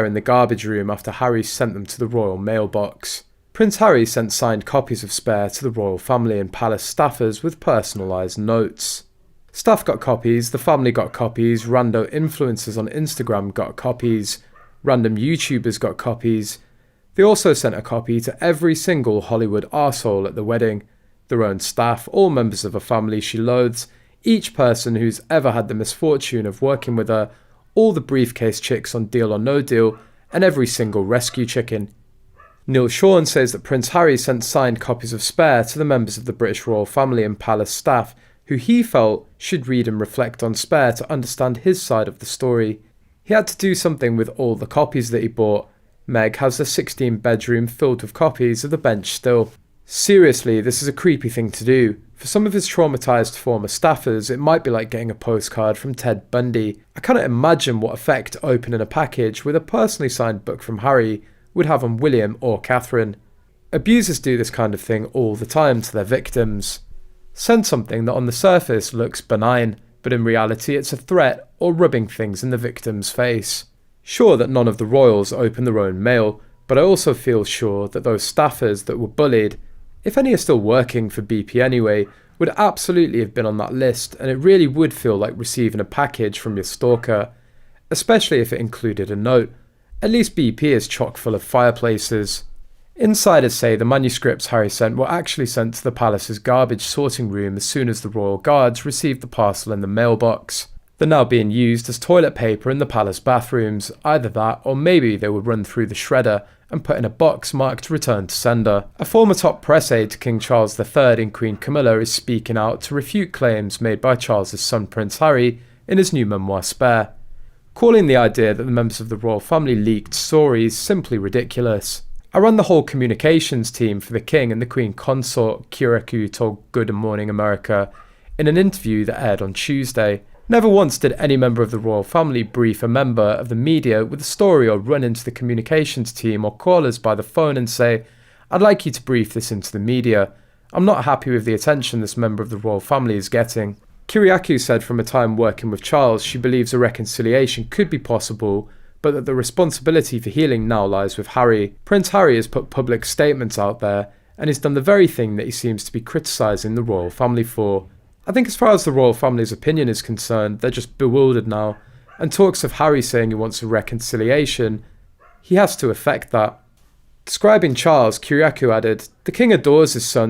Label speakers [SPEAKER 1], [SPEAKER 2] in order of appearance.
[SPEAKER 1] in the garbage room after Harry sent them to the royal mailbox. Prince Harry sent signed copies of Spare to the royal family and palace staffers with personalised notes. Staff got copies, the family got copies, rando influencers on Instagram got copies, random YouTubers got copies. They also sent a copy to every single Hollywood arsehole at the wedding, their own staff, all members of a family she loathes, each person who's ever had the misfortune of working with her, all the briefcase chicks on Deal or No Deal, and every single rescue chicken. Neil Sean says that Prince Harry sent signed copies of Spare to the members of the British royal family and palace staff who he felt should read and reflect on Spare to understand his side of the story. He had to do something with all the copies that he bought. Meg has a 16-bedroom filled with copies of The Bench still. Seriously, this is a creepy thing to do. For some of his traumatized former staffers, it might be like getting a postcard from Ted Bundy. I cannot imagine what effect opening a package with a personally signed book from Harry would have on William or Catherine. Abusers do this kind of thing all the time to their victims. Send something that on the surface looks benign, but in reality it's a threat or rubbing things in the victim's face. Sure that none of the royals open their own mail, but I also feel sure that those staffers that were bullied, if any are still working for BP anyway, would absolutely have been on that list, and it really would feel like receiving a package from your stalker, especially if it included a note. At least BP is chock full of fireplaces. Insiders say the manuscripts Harry sent were actually sent to the palace's garbage sorting room as soon as the royal guards received the parcel in the mailbox. They're now being used as toilet paper in the palace bathrooms, either that or maybe they were run through the shredder and put in a box marked return to sender. A former top press aide to King Charles III and Queen Camilla is speaking out to refute claims made by Charles's son Prince Harry in his new memoir Spare, calling the idea that the members of the royal family leaked stories simply ridiculous. I ran the whole communications team for the King and the Queen consort, Kiriakou told Good Morning America in an interview that aired on Tuesday. Never once did any member of the royal family brief a member of the media with a story or run into the communications team or call us by the phone and say, "I'd like you to brief this into the media. I'm not happy with the attention this member of the royal family is getting." Kiriakou said from a time working with Charles she believes a reconciliation could be possible, but that the responsibility for healing now lies with Harry. Prince Harry has put public statements out there and has done the very thing that he seems to be criticising the royal family for. I think as far as the royal family's opinion is concerned, they're just bewildered now, and talks of Harry saying he wants a reconciliation, he has to effect that. Describing Charles, Kiriakou added, "The king adores his son,